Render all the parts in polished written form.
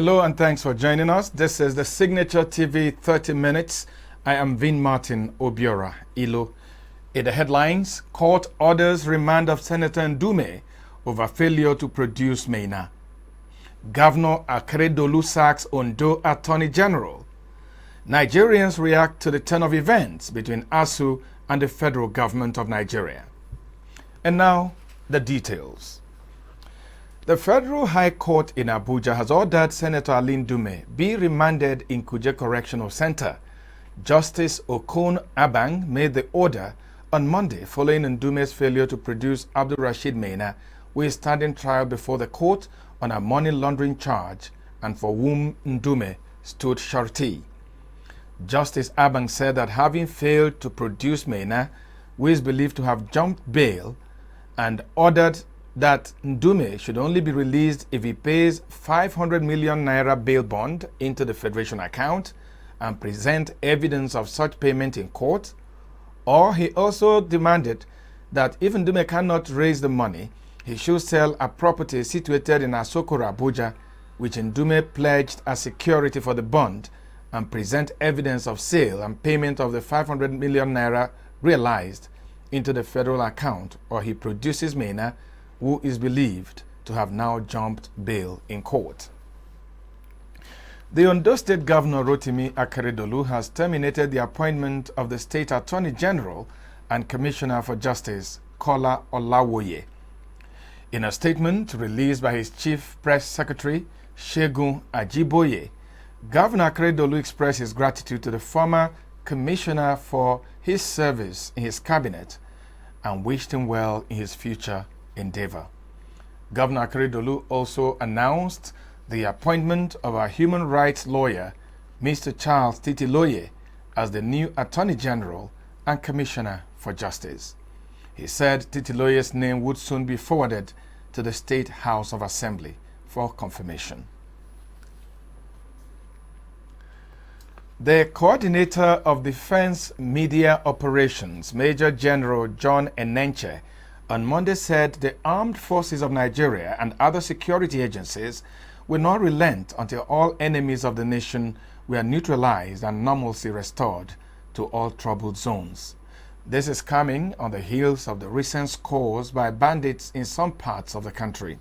Hello and thanks for joining us. This is the Signature TV 30 Minutes. I am Vin Martin Obiora Ilo. In the headlines, court orders remand of Senator Ndume over failure to produce Maina. Governor Akeredolu sacks Ondo Attorney General. Nigerians react to the turn of events between ASUU and the federal government of Nigeria. And now, the details. The Federal High Court in Abuja has ordered Senator Ndume be remanded in Kuje Correctional Center. Justice Okon Abang made the order on Monday following Ndume's failure to produce Abdul Rashid Maina, who is standing trial before the court on a money laundering charge and for whom Ndume stood surety. Justice Abang said that having failed to produce Maina, who is believed to have jumped bail, and ordered that Ndume should only be released if he pays 500 million naira bail bond into the Federation account and present evidence of such payment in court, or he also demanded that if Ndume cannot raise the money, he should sell a property situated in Asokoro, Abuja, which Ndume pledged as security for the bond, and present evidence of sale and payment of the 500 million naira realized into the federal account, or he produces Maina, who is believed to have now jumped bail in court. The Ondo State Governor Rotimi Adedeji has terminated the appointment of the State Attorney General and Commissioner for Justice, Kola Olawoye. In a statement released by his Chief Press Secretary, Segun Ajiboye, Governor Adedeji expressed his gratitude to the former Commissioner for his service in his cabinet and wished him well in his future endeavor. Governor Adedeji also announced the appointment of a human rights lawyer, Mr. Charles Titiloye, as the new Attorney General and Commissioner for Justice. He said Titiloye's name would soon be forwarded to the State House of Assembly for confirmation. The coordinator of Defense Media Operations, Major General John Enenche, on Monday said the armed forces of Nigeria and other security agencies will not relent until all enemies of the nation were neutralized and normalcy restored to all troubled zones. This is coming on the heels of the recent scores by bandits in some parts of the country.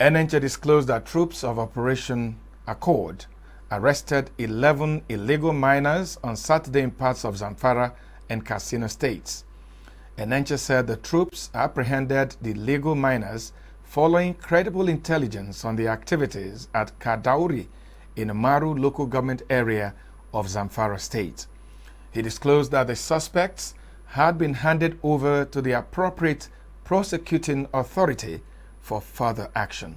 Enenche disclosed that troops of Operation Accord arrested 11 illegal miners on Saturday in parts of Zamfara and Katsina States. Enenche said the troops apprehended the illegal miners following credible intelligence on the activities at Kadauri in the Maru local government area of Zamfara State. He disclosed that the suspects had been handed over to the appropriate prosecuting authority for further action.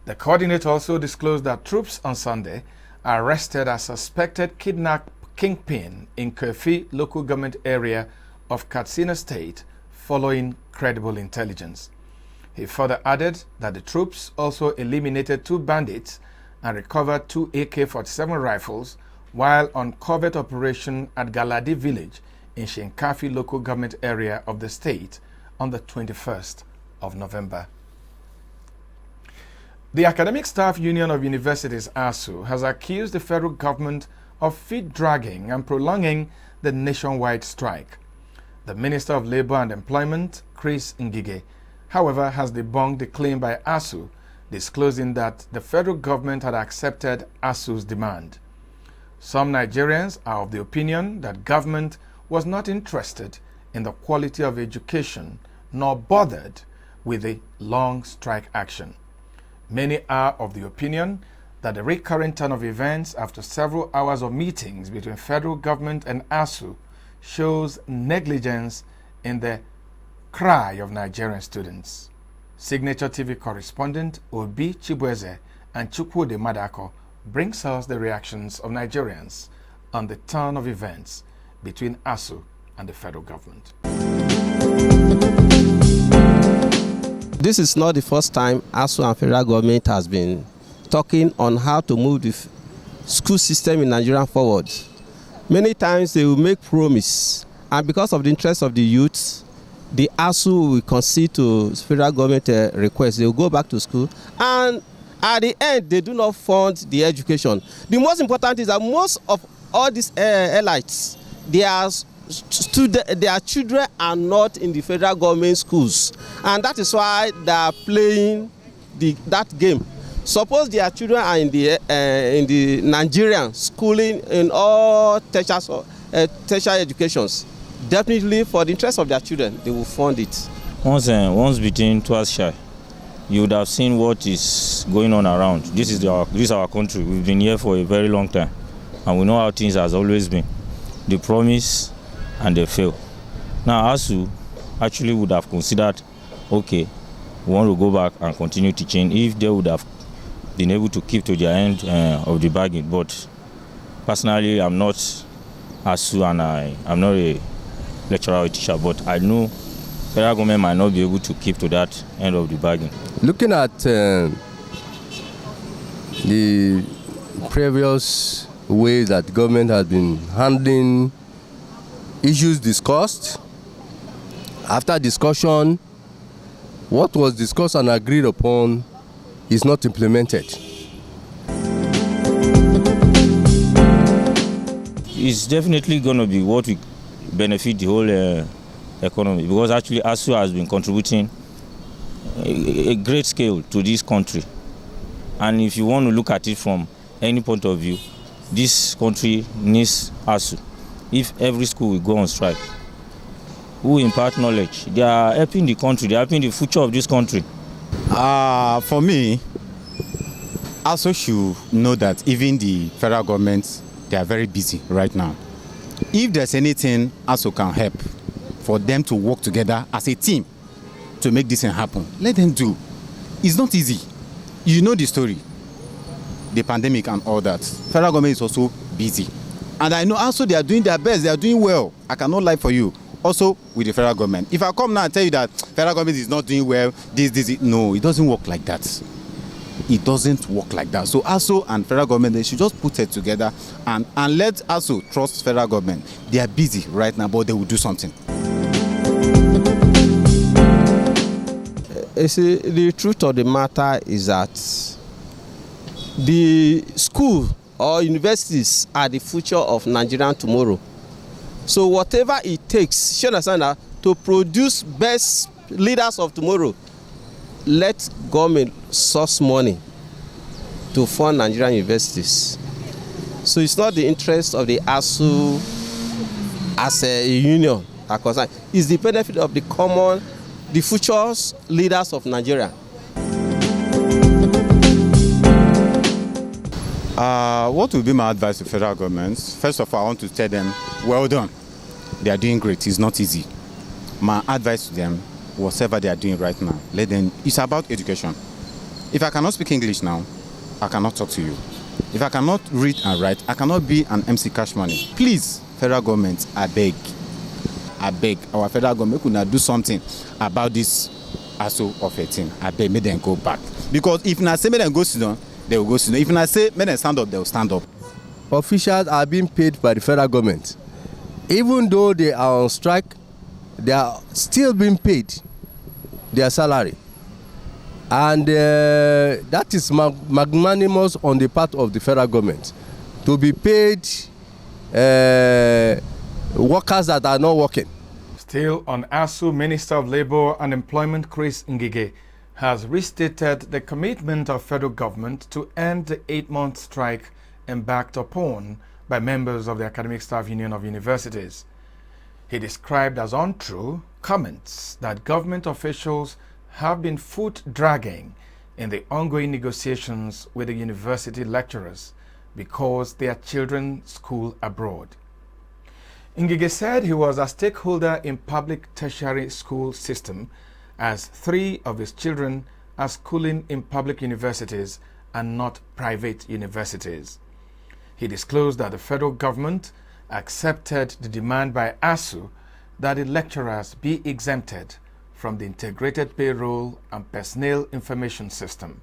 The coordinator also disclosed that troops on Sunday arrested a suspected kidnap kingpin in Kofi local government area of Katsina State following credible intelligence. He further added that the troops also eliminated 2 bandits and recovered 2 AK-47 rifles while on covert operation at Galadi village in Shinkafi local government area of the state on the 21st of November. The Academic Staff Union of Universities, ASUU, has accused the federal government of feet-dragging and prolonging the nationwide strike. The Minister of Labor and Employment, Chris Ngige, however, has debunked the claim by ASUU, disclosing that the federal government had accepted ASUU's demand. Some Nigerians are of the opinion that government was not interested in the quality of education nor bothered with the long strike action. Many are of the opinion that the recurrent turn of events after several hours of meetings between federal government and ASUU shows negligence in the cry of Nigerian students. Signature TV correspondent Obi Chibueze and Chukwude Madako brings us the reactions of Nigerians on the turn of events between ASUU and the federal government. This is not the first time ASUU and federal government has been talking on how to move the school system in Nigeria forward. Many times they will make promise, and because of the interest of the youth, the ASUU will concede to federal government request. They will go back to school, and At the end, they do not fund the education. The most important is that most of all these elites, their children are not in the federal government schools, and that is why they are playing that game. Suppose their children are in the Nigerian schooling in all tertiary educations, definitely for the interest of their children, they will fund it. Once bitten, twice shy. You would have seen what is going on around. This is our country. We've been here for a very long time, and we know how things has always been. They promise and they fail. Now, ASUU actually would have considered, okay, we want to go back and continue teaching if they would have been able to keep to their end of the bargain. But personally, I'm not ASUU, and I'm not a lecturer or teacher, but I know federal government might not be able to keep to that end of the bargain. Looking at the previous ways that government has been handling issues discussed, after discussion, what was discussed and agreed upon is not implemented. It's definitely going to be what will benefit the whole economy, because actually ASUU has been contributing a great scale to this country. And if you want to look at it from any point of view, this country needs ASUU. If every school will go on strike, who impart knowledge? They are helping the country, they are helping the future of this country. For me, ASUU should know that even the federal government, they are very busy right now. If there's anything ASUU can help for them to work together as a team to make this thing happen, let them do. It's not easy. You know the story, the pandemic and all that. Federal government is also busy. And I know also they are doing their best, they are doing well. I cannot lie for you. Also with the federal government. If I come now and tell you that federal government is not doing well, no, it doesn't work like that. It doesn't work like that. So ASUU and federal government, they should just put it together and let ASUU trust federal government. They are busy right now, but they will do something. You see, the truth of the matter is that the school or universities are the future of Nigerian tomorrow. So whatever it takes, you understand that, to produce best leaders of tomorrow, let government source money to fund Nigerian universities. So it's not the interest of the ASUU as a union are concerned. It's the benefit of the future leaders of Nigeria. What will be my advice to federal governments? First of all, I want to tell them, well done. They are doing great. It's not easy. My advice to them, whatever they are doing right now, let them. It's about education. If I cannot speak English now, I cannot talk to you. If I cannot read and write, I cannot be an MC Cash Money. Please, federal government, I beg, our federal government could not do something about this ASUU of 18. I beg, make them go back. Because if I say make them go sit down, they will go sit down. If I say make them stand up, they will stand up. Officials are being paid by the federal government. Even though they are on strike, they are still being paid their salary. And that is magnanimous on the part of the federal government to be paid workers that are not working. Still on ASUU, Minister of Labour and Employment Chris Ngige has restated the commitment of federal government to end the 8-month strike embarked upon by members of the Academic Staff Union of Universities. He described as untrue comments that government officials have been foot-dragging in the ongoing negotiations with the university lecturers because their children school abroad. Ngige said he was a stakeholder in public tertiary school system as 3 of his children are schooling in public universities and not private universities. He disclosed that the federal government accepted the demand by ASUU that the lecturers be exempted from the Integrated Payroll and Personnel Information System.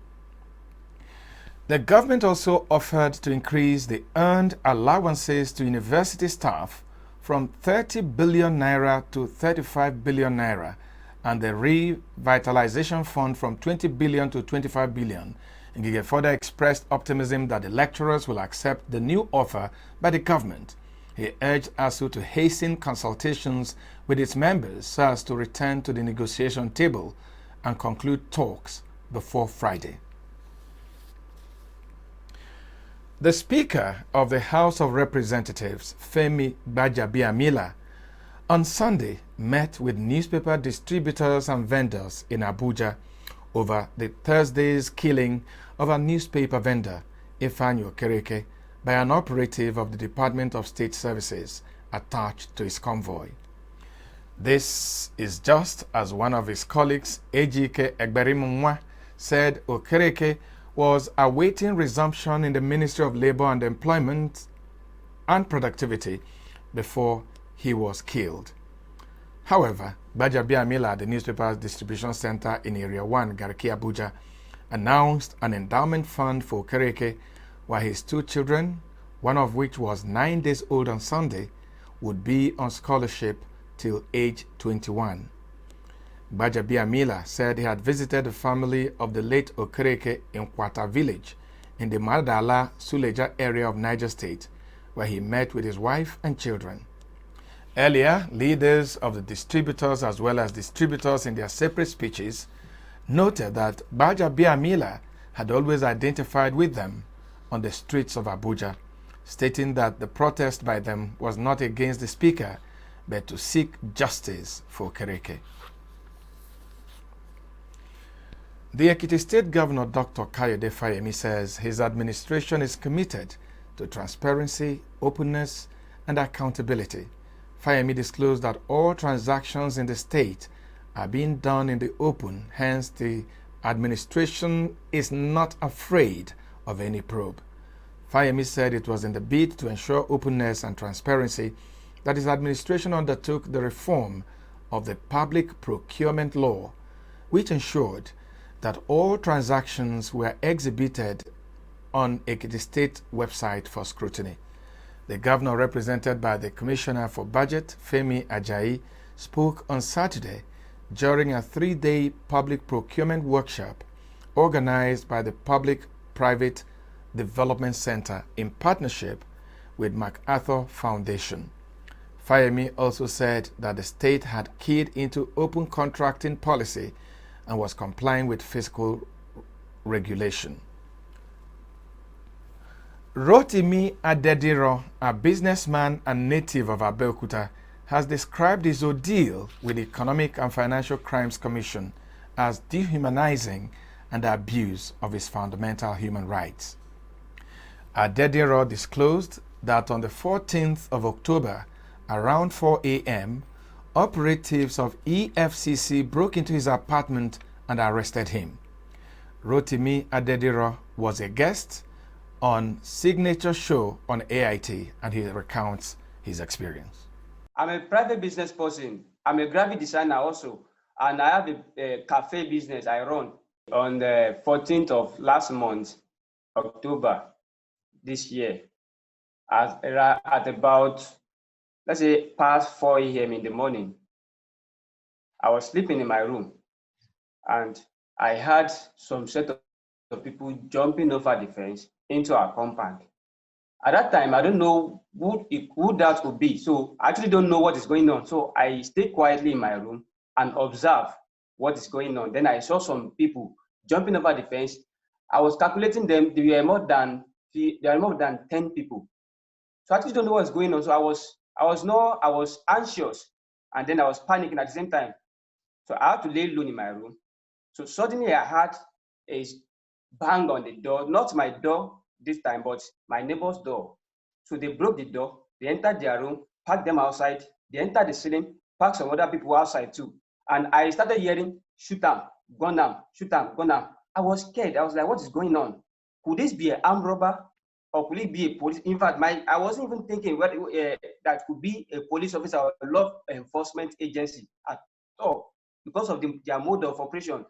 The government also offered to increase the earned allowances to university staff from 30 billion naira to 35 billion naira and the revitalization fund from 20 billion to 25 billion Ngige further expressed optimism that the lecturers will accept the new offer by the government. He urged ASUU to hasten consultations with its members so as to return to the negotiation table and conclude talks before Friday. The Speaker of the House of Representatives, Femi Gbajabiamila, on Sunday met with newspaper distributors and vendors in Abuja over the Thursday's killing of a newspaper vendor, Ifeanyi Okereke, by an operative of the Department of State Services attached to his convoy. This is just as one of his colleagues, Ejike Egberimunwa, said Okereke was awaiting resumption in the Ministry of Labor and Employment and Productivity before he was killed. However, Gbajabiamila, the newspaper's distribution center in Area 1, Garki, Abuja, announced an endowment fund for Okereke, while his two children, one of which was 9 days old on Sunday, would be on scholarship till age 21. Gbajabiamila said he had visited the family of the late Okereke in Kwata village in the Madala Suleja area of Niger State, where he met with his wife and children. Earlier, leaders of the distributors as well as distributors in their separate speeches noted that Gbajabiamila had always identified with them on the streets of Abuja, stating that the protest by them was not against the speaker, but to seek justice for Okereke. The Ekiti State Governor, Dr. Kayode Fayemi, says his administration is committed to transparency, openness, and accountability. Fayemi disclosed that all transactions in the state are being done in the open, hence the administration is not afraid of any probe. Fayemi said it was in the bid to ensure openness and transparency that his administration undertook the reform of the Public Procurement Law, which ensured that all transactions were exhibited on Ekiti State website for scrutiny. The governor, represented by the Commissioner for Budget, Femi Ajayi, spoke on Saturday during a 3-day public procurement workshop organized by the Public-Private Development Center in partnership with MacArthur Foundation. Fayemi also said that the state had keyed into open contracting policy and was complying with fiscal regulation. Rotimi Adedeji, a businessman and native of Abeokuta, has described his ordeal with the Economic and Financial Crimes Commission as dehumanizing and abuse of his fundamental human rights. Adedeji disclosed that on the 14th of October, around 4 a.m., operatives of EFCC broke into his apartment and arrested him. Rotimi Adedeji was a guest on Signature Show on AIT, and he recounts his experience. I'm a private business person. I'm a graphic designer also, and I have a cafe business I run. On the 14th of last month, October this year, at about, let's say, past 4 a.m. in the morning, I was sleeping in my room, and I had some set of people jumping over the fence into our compound. At that time, I don't know who that would be. So I actually don't know what is going on. So I stayed quietly in my room and observed what is going on. Then I saw some people jumping over the fence. I was calculating them. There were more than 10 people. So I actually don't know what's going on. So I was anxious, and then I was panicking at the same time. So I had to lay alone in my room. So suddenly I had a bang on the door, not my door this time, but my neighbor's door. So they broke the door, they entered their room, packed them outside, they entered the ceiling, packed some other people outside too. And I started hearing, shoot them, gun them, shoot them, gun them. I was scared. I was like, what is going on? Could this be an armed robber? Or could it be a police? In fact, I wasn't even thinking that could be a police officer or a law enforcement agency at all, because of their mode of operation.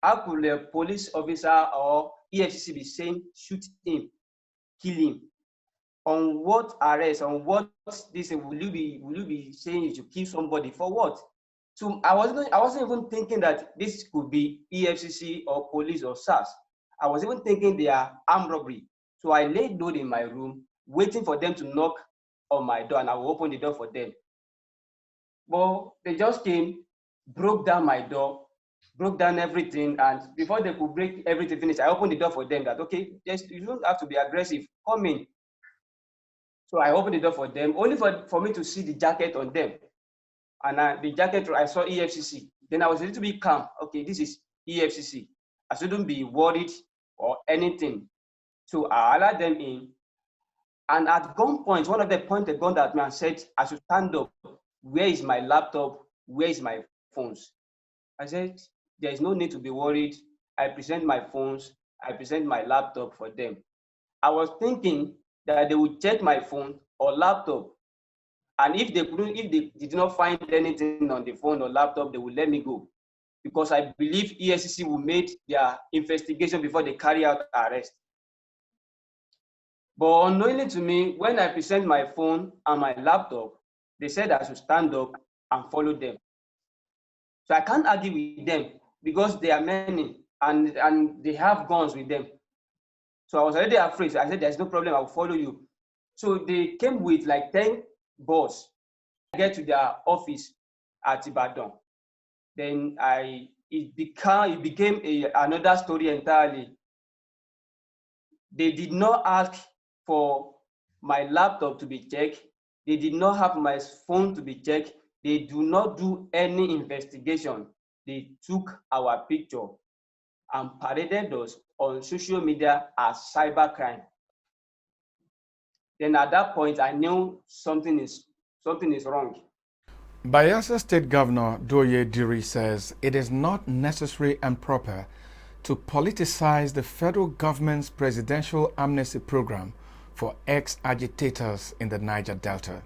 How could a police officer or EFCC be saying, shoot him, kill him? On what arrest? On what this? Will you be saying you should kill somebody for what? So I wasn't even thinking that this could be EFCC or police or SARS. I was even thinking they are armed robbery. So I laid low in my room, waiting for them to knock on my door, and I will open the door for them. But they just came, broke down my door, broke down everything, and before they could break everything finish, I opened the door for them that, okay, you don't have to be aggressive, come in. So I opened the door for them, only for me to see the jacket on them. And the jacket, I saw EFCC. Then I was a little bit calm. Okay, this is EFCC. I shouldn't be worried or anything. So I allowed them in. And at gunpoint, one of them pointed a gun at me and said, I should stand up. Where is my laptop? Where is my phones? I said, there is no need to be worried. I present my phones. I present my laptop for them. I was thinking that they would check my phone or laptop. And if they did not find anything on the phone or laptop, they will let me go. Because I believe EFCC will make their investigation before they carry out arrest. But unknowingly to me, when I present my phone and my laptop, they said I should stand up and follow them. So I can't argue with them because they are many and they have guns with them. So I was already afraid. So I said, there's no problem, I'll follow you. So they came with like 10 boys. I get to their office at Ibadan. Then it became another story entirely. They did not ask for my laptop to be checked. They did not have my phone to be checked. They do not do any investigation. They took our picture and paraded us on social media as cybercrime. Then at that point, I knew something is wrong. Bayelsa State Governor Doye Diri says it is not necessary and proper to politicize the federal government's presidential amnesty program for ex-agitators in the Niger Delta.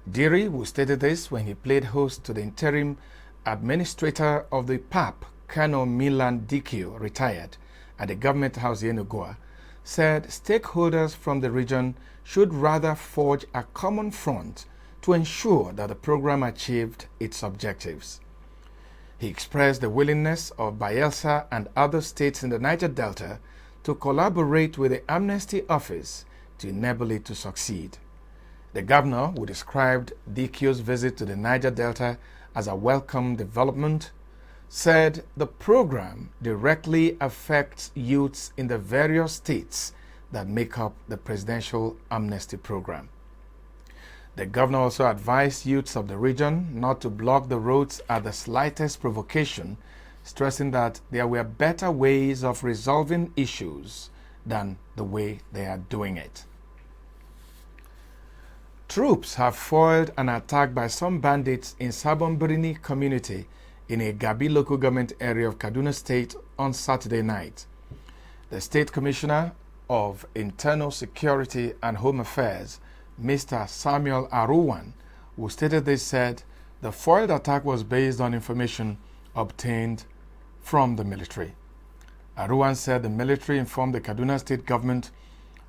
Diri, who stated this when he played host to the interim administrator of the PAP, Colonel Milan Dikio, retired, at the government house in Enugu, said stakeholders from the region should rather forge a common front to ensure that the program achieved its objectives. He expressed the willingness of Bayelsa and other states in the Niger Delta to collaborate with the Amnesty Office to enable it to succeed. The governor, who described Dikio's visit to the Niger Delta as a welcome development, said the program directly affects youths in the various states that make up the presidential amnesty program. The governor also advised youths of the region not to block the roads at the slightest provocation, stressing that there were better ways of resolving issues than the way they are doing it. Troops have foiled an attack by some bandits in Sabon community in a Gabi local government area of Katsina State on Saturday night. The State Commissioner of Internal Security and Home Affairs, Mr. Samuel Aruwan, who stated this, said the foiled attack was based on information obtained from the military. Aruwan said the military informed the Katsina State government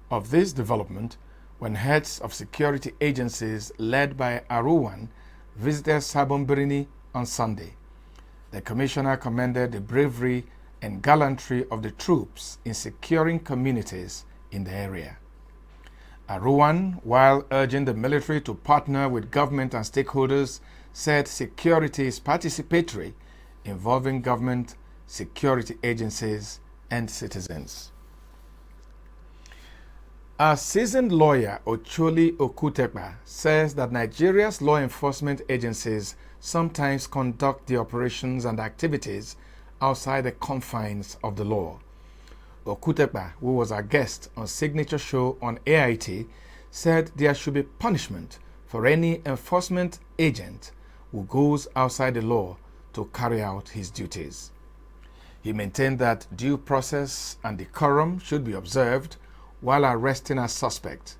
of this development when heads of security agencies led by Aruwan visited Sabon on Sunday. The commissioner commended the bravery and gallantry of the troops in securing communities in the area. Aruwan, while urging the military to partner with government and stakeholders, said security is participatory, involving government, security agencies, and citizens. A seasoned lawyer, Ocholi Okutekpa, says that Nigeria's law enforcement agencies sometimes conduct the operations and activities outside the confines of the law. Okutekpa, who was our guest on Signature Show on AIT, said there should be punishment for any enforcement agent who goes outside the law to carry out his duties. He maintained that due process and decorum should be observed while arresting a suspect.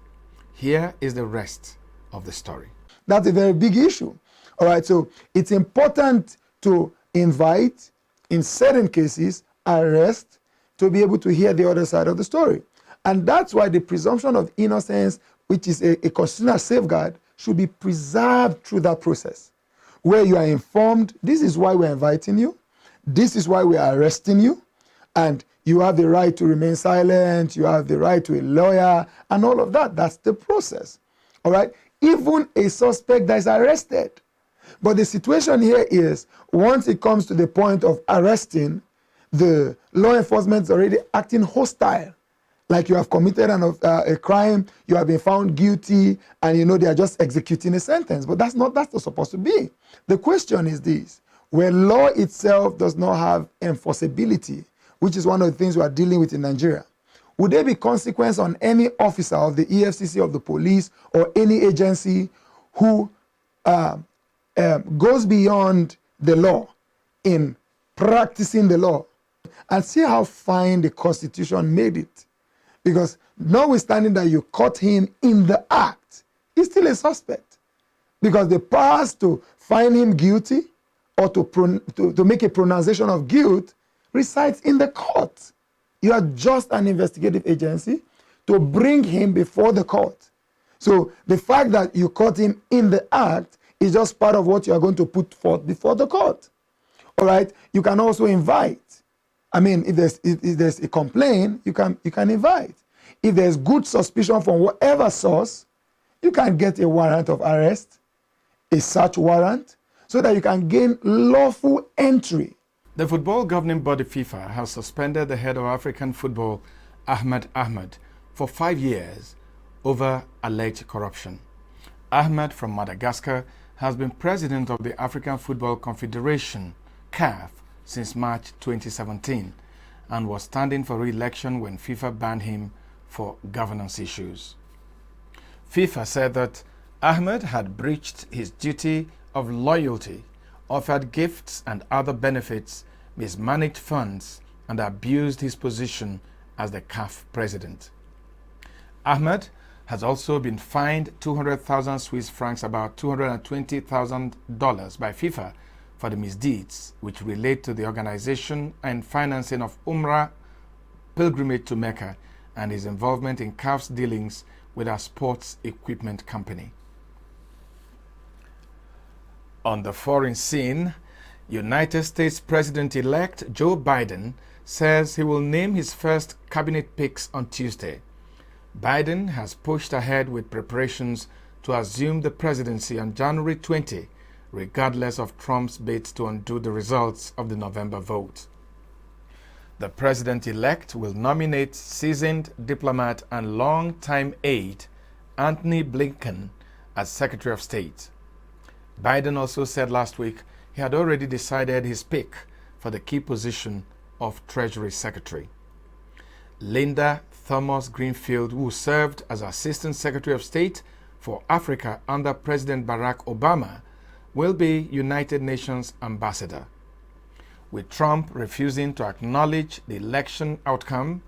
Here is the rest of the story. That's a very big issue. All right, so it's important to invite, in certain cases, arrest, to be able to hear the other side of the story. And that's why the presumption of innocence, which is a constitutional safeguard, should be preserved through that process, where you are informed, this is why we're inviting you, this is why we're arresting you, and You have the right to remain silent. You have the right to a lawyer and all of that. That's the process. All right? Even a suspect that is arrested. But the situation here is, once it comes to the point of arresting, the law enforcement is already acting hostile. Like you have committed a crime, you have been found guilty, and you know they are just executing a sentence. But that's not supposed to be. The question is this: where law itself does not have enforceability, which is one of the things we are dealing with in Nigeria, would there be consequence on any officer of the EFCC, of the police, or any agency who goes beyond the law in practicing the law? And see how fine the Constitution made it. Because notwithstanding that you caught him in the act, he's still a suspect. Because the powers to find him guilty or to make a pronunciation of guilt resides in the court. You are just an investigative agency to bring him before the court. So the fact that you caught him in the act is just part of what you are going to put forth before the court. All right? You can also invite. I mean, if there's a complaint, you can invite. If there's good suspicion from whatever source, you can get a warrant of arrest, a search warrant, so that you can gain lawful entry. The football governing body FIFA has suspended the head of African football, Ahmed, for 5 years over alleged corruption. Ahmed from Madagascar has been president of the African Football Confederation, CAF, since March 2017 and was standing for re-election when FIFA banned him for governance issues. FIFA said that Ahmed had breached his duty of loyalty, offered gifts and other benefits, mismanaged funds, and abused his position as the CAF president. Ahmed has also been fined 200,000 Swiss francs, about $220,000 by FIFA, for the misdeeds which relate to the organization and financing of Umrah pilgrimage to Mecca and his involvement in CAF's dealings with a sports equipment company. On the foreign scene, United States President-elect Joe Biden says he will name his first cabinet picks on Tuesday. Biden has pushed ahead with preparations to assume the presidency on January 20, regardless of Trump's bid to undo the results of the November vote. The president-elect will nominate seasoned diplomat and longtime aide Antony Blinken as Secretary of State. Biden also said last week he had already decided his pick for the key position of Treasury Secretary. Linda Thomas-Greenfield, who served as Assistant Secretary of State for Africa under President Barack Obama, will be United Nations ambassador. With Trump refusing to acknowledge the election outcome,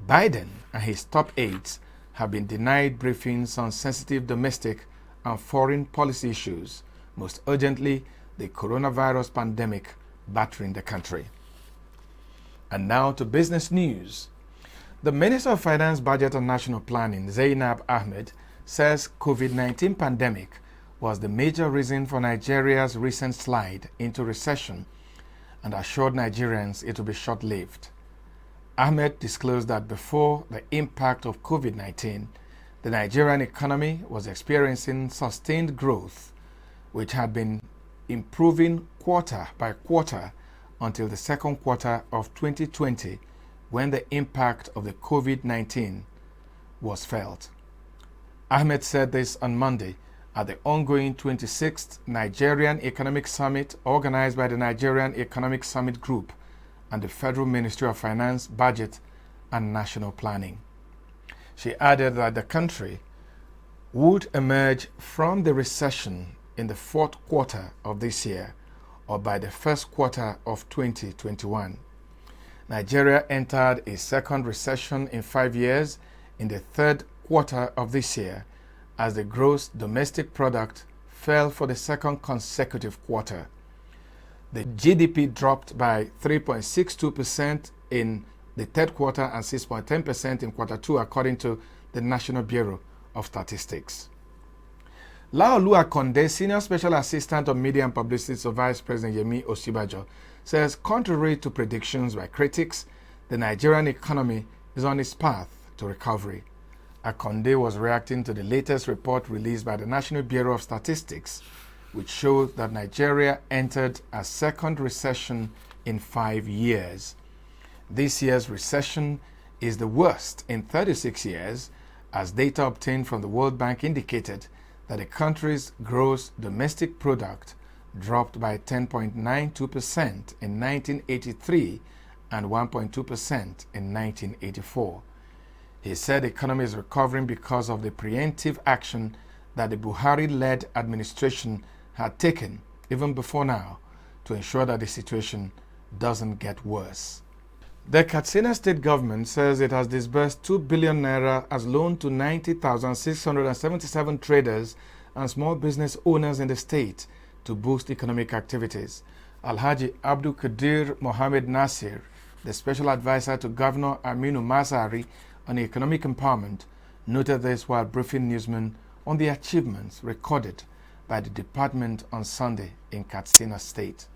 Biden and his top aides have been denied briefings on sensitive domestic and foreign policy issues, most urgently the coronavirus pandemic battering the country. And now to business news. The Minister of Finance, Budget and National Planning, Zainab Ahmed, says COVID-19 pandemic was the major reason for Nigeria's recent slide into recession and assured Nigerians it will be short-lived. Ahmed disclosed that before the impact of COVID-19, the Nigerian economy was experiencing sustained growth, which had been improving quarter by quarter until the second quarter of 2020, when the impact of the COVID-19 was felt. Ahmed said this on Monday at the ongoing 26th Nigerian Economic Summit organized by the Nigerian Economic Summit Group and the Federal Ministry of Finance, Budget and National Planning. She added that the country would emerge from the recession in the fourth quarter of this year or by the first quarter of 2021. Nigeria entered a second recession in 5 years in the third quarter of this year as the gross domestic product fell for the second consecutive quarter. The GDP dropped by 3.62% in the third quarter and 6.10% in quarter two, according to the National Bureau of Statistics. Laolu Akonde, Senior Special Assistant on Media and Publicity to Vice President Yemi Osibajo, says contrary to predictions by critics, the Nigerian economy is on its path to recovery. Akonde was reacting to the latest report released by the National Bureau of Statistics, which showed that Nigeria entered a second recession in 5 years. This year's recession is the worst in 36 years, as data obtained from the World Bank indicated that the country's gross domestic product dropped by 10.92% in 1983 and 1.2% in 1984. He said the economy is recovering because of the preemptive action that the Buhari-led administration had taken even before now to ensure that the situation doesn't get worse. The Katsina State government says it has disbursed 2 billion naira as loan to 90,677 traders and small business owners in the state to boost economic activities. Alhaji Abdul Qadir Mohammed Nasir, the special advisor to Governor Aminu Masari on economic empowerment, noted this while briefing newsmen on the achievements recorded by the department on Sunday in Katsina State.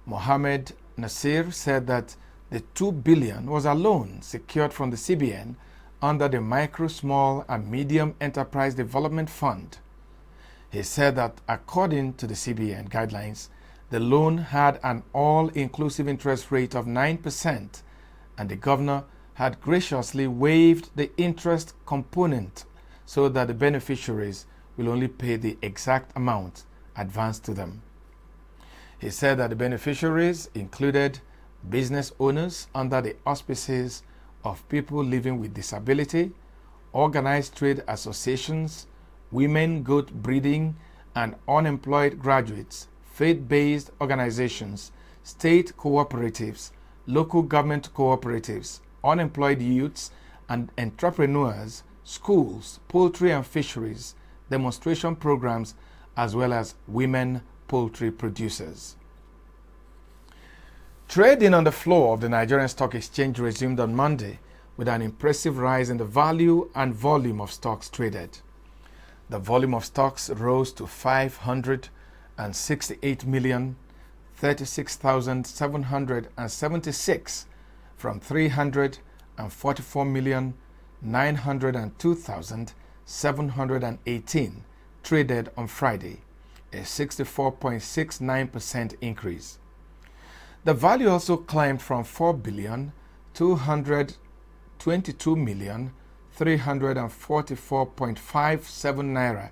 Mohammed Nasir said that the 2 billion was a loan secured from the CBN under the Micro, Small and Medium Enterprise Development Fund. He said that according to the CBN guidelines, the loan had an all-inclusive interest rate of 9%, and the governor had graciously waived the interest component so that the beneficiaries will only pay the exact amount advanced to them. He said that the beneficiaries included business owners under the auspices of people living with disability, organized trade associations, women goat breeding and unemployed graduates, faith-based organizations, state cooperatives, local government cooperatives, unemployed youths and entrepreneurs, schools, poultry and fisheries, demonstration programs, as well as women poultry producers. Trading on the floor of the Nigerian Stock Exchange resumed on Monday with an impressive rise in the value and volume of stocks traded. The volume of stocks rose to 568,036,776 from 344,902,718 traded on Friday, a 64.69% increase. The value also climbed from 4,222,344.57 naira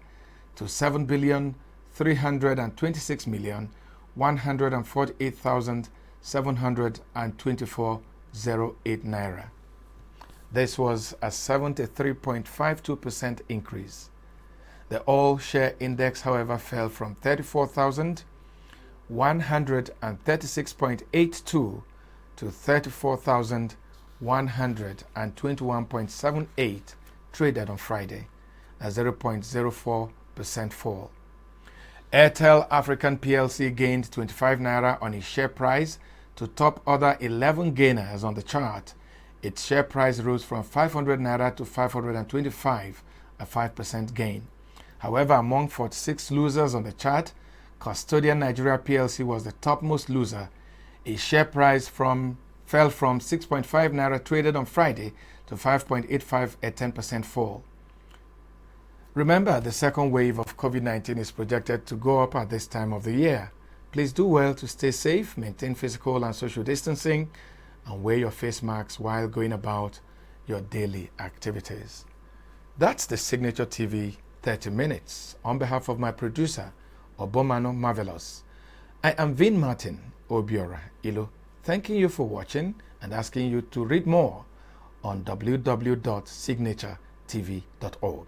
to 7,326,148,724.08 naira. This was a 73.52% increase. The all-share index, however, fell from 34,136.82 to 34,121.78 traded on Friday, a 0.04% fall. Airtel African PLC gained 25 naira on its share price to top other 11 gainers on the chart. Its share price rose from 500 naira to 525, a 5% gain. However, among 46 losers on the chart, Custodian Nigeria PLC was the topmost loser. Its share price fell from 6.5 naira traded on Friday to 5.85, a 10% fall. Remember, the second wave of COVID-19 is projected to go up at this time of the year. Please do well to stay safe, maintain physical and social distancing, and wear your face masks while going about your daily activities. That's the Signature TV 30 Minutes. On behalf of my producer, Obomano Marvelous, I am Vin Martin Obiora Ilo, thanking you for watching and asking you to read more on www.signaturetv.org.